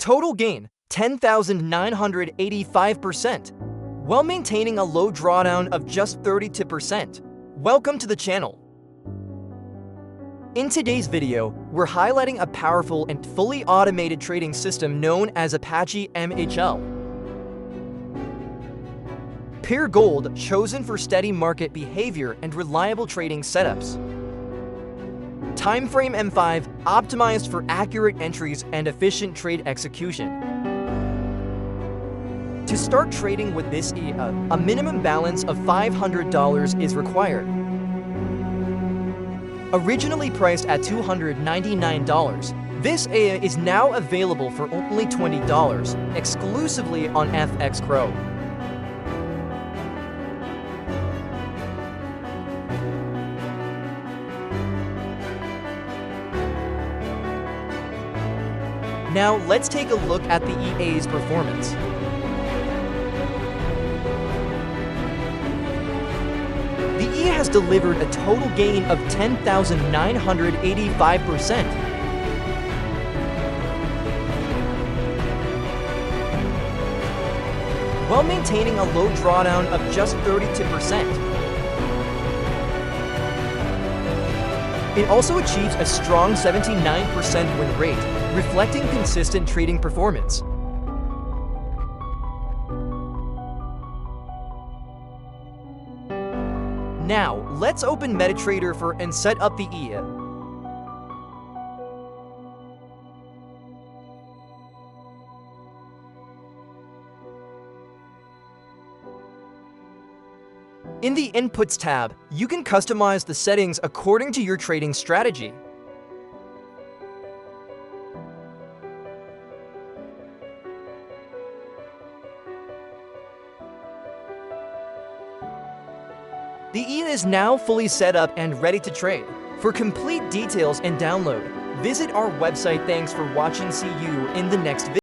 Total gain, 10,985%, while maintaining a low drawdown of just 32%. Welcome to the channel. In today's video, we're highlighting a powerful and fully automated trading system known as Apache MHL. Pure gold, chosen for steady market behavior and reliable trading setups. Timeframe M5, optimized for accurate entries and efficient trade execution. To start trading with this EA, a minimum balance of $500 is required. Originally priced at $299, this EA is now available for only $20, exclusively on FX Pro. Now let's take a look at the EA's performance. The EA has delivered a total gain of 10,985%. While maintaining a low drawdown of just 32%. It also achieves a strong 79% win rate, reflecting consistent trading performance. Now, let's open MetaTrader and set up the EA. In the Inputs tab, you can customize the settings according to your trading strategy. The EA is now fully set up and ready to trade. For complete details and download, visit our website. Thanks for watching. See you in the next video.